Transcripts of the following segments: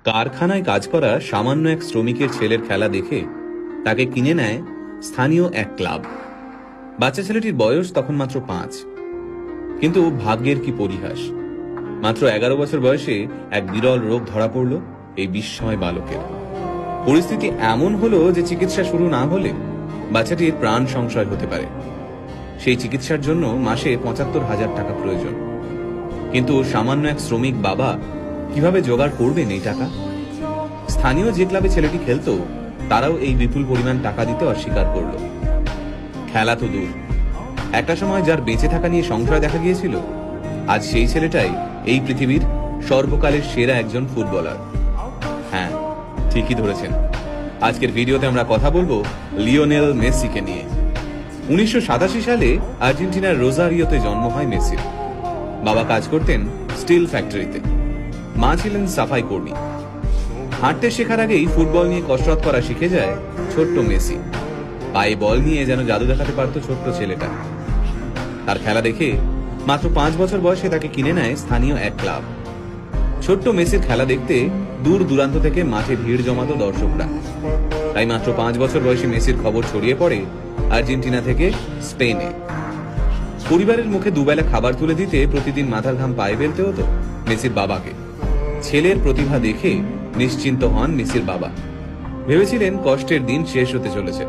কারখানায় কাজ করা সামান্য এক শ্রমিকের ছেলের খেলা দেখে তাকে কিনে নেয় স্থানীয় এক ক্লাব। বাচ্চা ছেলেটির বয়স তখন মাত্র 5। কিন্তু ভাগ্যের কি পরিহাস, মাত্র 11 বছর বয়সে এক বিরল রোগ ধরা পড়ল এই বিস্ময় বালকের। পরিস্থিতি এমন হলো যে চিকিৎসা শুরু না হলে বাচ্চাটির প্রাণ সংশয় হতে পারে। সেই চিকিৎসার জন্য মাসে 75,000 টাকা প্রয়োজন। কিন্তু সামান্য এক শ্রমিক বাবা কিভাবে জোগাড় করবেন এই টাকা? স্থানীয় যে ক্লাবে ছেলেটি খেলতো তারাও এই বিপুল পরিমাণ টাকা দিতে অস্বীকার করল। খেলা তো দূর, একটা সময় যার বেঁচে থাকা নিয়ে সংশয় দেখা গিয়েছিল, আজ সেই ছেলেটাই এই পৃথিবীর সর্বকালের সেরা একজন ফুটবলার। হ্যাঁ, ঠিকই ধরেছেন। আজকের ভিডিওতে আমরা কথা বলবো লিওনেল মেসিকে নিয়ে। 1987 সালে আর্জেন্টিনার রোজারিওতে জন্ম হয় মেসির। বাবা কাজ করতেন স্টিল ফ্যাক্টরিতে, মা ছিলেন সাফাই কর্মী। হাঁটতে শেখার আগেই ফুটবল নিয়ে কসরত করা শিখে যায় ছোট্ট মেসি। পায়ে বল নিয়ে যেন জাদু দেখাতে পারত ছোট্ট ছেলেটা। তার খেলা দেখে মাত্র 5 বছর বয়সে তাকে কিনে নেয় স্থানীয় এক ক্লাব। ছোট্ট মেসির খেলা দেখতে দূর দূরান্ত থেকে মাঠে ভিড় জমাতো দর্শকরা। তাই মাত্র 5 বছর বয়সে মেসির খবর ছড়িয়ে পড়ে আর্জেন্টিনা থেকে স্পেনে। পরিবারের মুখে দুবেলা খাবার তুলে দিতে প্রতিদিন মাথার ঘাম পায়ে ফেলতে হতো মেসির বাবাকে। ছেলের প্রতিভা দেখে নিশ্চিন্ত হন মেসির বাবা। ভেবেছিলেন কষ্টের দিন শেষ হতে চলেছে।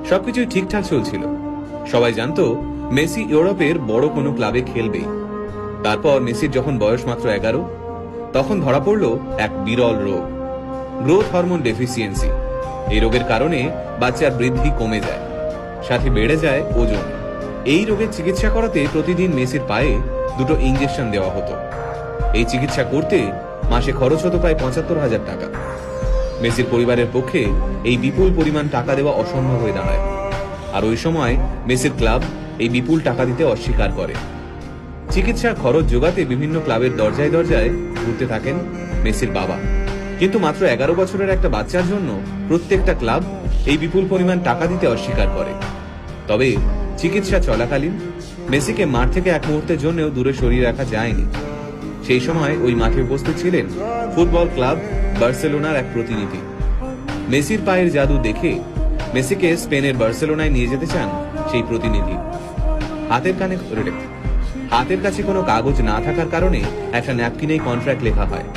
সবকিছুই ঠিকঠাক চলছিল। সবাই জানতো মেসি ইউরোপের বড় কোনো ক্লাবে খেলবেই। তারপর মেসির যখন বয়স মাত্র 11, তখন ধরা পড়ল এক বিরল রোগ, গ্রোথ হরমোন ডেফিসিয়েন্সি। এই রোগের কারণে বাচ্চার বৃদ্ধি কমে যায়, সাথে বেড়ে যায় ওজন। এই রোগের চিকিৎসা করাতে প্রতিদিন মেসির পায়ে 2টো ইঞ্জেকশন দেওয়া হতো। এই চিকিৎসা করতে মাসে খরচ হতো প্রায় 75,000 টাকা। মেসির পরিবারের পক্ষে এই বিপুল পরিমাণ টাকা দেওয়া অসম্ভব হয়ে দাঁড়ায়। আর ওই সময় মেসির ক্লাব এই বিপুল টাকা দিতে অস্বীকার করে। চিকিৎসার খরচ জোগাতে বিভিন্ন ক্লাবের দরজায় দরজায় ঘুরতে থাকেন মেসির বাবা। কিন্তু মাত্র 11 বছরের একটা বাচ্চার জন্য প্রত্যেকটা ক্লাব এই বিপুল পরিমাণ টাকা দিতে অস্বীকার করে। তবে চিকিৎসা চলাকালীন মেসিকে মাঠ থেকে এক মুহূর্তের জন্যও দূরে সরিয়ে রাখা যায়নি। সেই সময় ওই মাঠে উপস্থিত ছিলেন ফুটবল ক্লাব বার্সেলোনার এক প্রতিনিধি। মেসির পায়ের জাদু দেখে মেসিকে স্পেনের বার্সেলোনায় নিয়ে যেতে চান সেই প্রতিনিধি। হাতের কাছে কোনো কাগজ না থাকার কারণে একটা ন্যাপকিনেই কন্ট্রাক্ট লেখা হয়।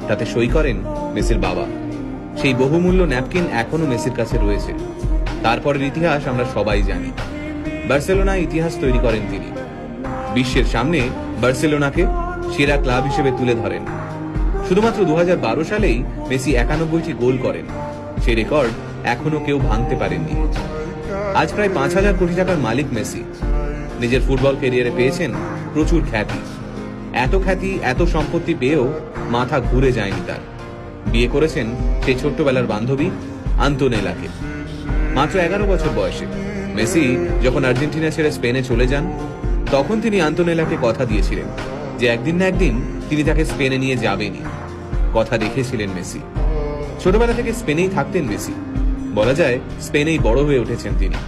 তাতে সই করেন মেসির বাবা। সেই বহুমূল্য ন্যাপকিন এখনো মেসির কাছে রয়েছে। তারপরের ইতিহাস আমরা সবাই জানি। বার্সেলোনায় ইতিহাস তৈরি করেন তিনি। বিশ্বের সামনে বার্সেলোনাকে সেরা ক্লাব হিসেবে তুলে ধরেন। শুধুমাত্র 2012 সালেই মেসি 91টি গোল করেন। সেই রেকর্ড এখনো কেউ ভাঙতে পারেননি। আজ প্রায় 5,000 কোটি টাকার মালিক মেসি। নিজের ফুটবল ক্যারিয়ারে পেয়েছেন প্রচুর খ্যাতি। এত সম্পত্তি পেয়েও মাথা ঘুরে যায়নি তার। বিয়ে করেছেন সেই ছোট্টবেলার বান্ধবী আন্তোনেলাকে। মাত্র 11 বছর বয়সে মেসি যখন আর্জেন্টিনা ছেড়ে স্পেনে চলে যান, তখন তিনি আন্তোনেলাকে কথা দিয়েছিলেন যে একদিন না একদিন তিনি তাকে স্পেনে নিয়ে যাবেনই। কথা রেখেছিলেন মেসি। ছোটবেলা থেকে স্পেনেই থাকতেন মেসি। বলা যায় স্পেনেই বড় হয়ে উঠেছেন তিনি।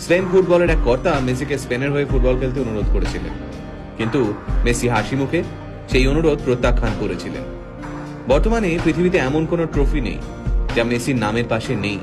স্পেন ফুটবলের এক কর্তা মেসিকে স্পেনের হয়ে ফুটবল খেলতে অনুরোধ করেছিলেন, কিন্তু মেসি হাসি মুখে সেই অনুরোধ প্রত্যাখ্যান করেছিলেন। বর্তমানে পৃথিবীতে এমন কোনো ট্রফি নেই যা মেসির নামের পাশে নেই।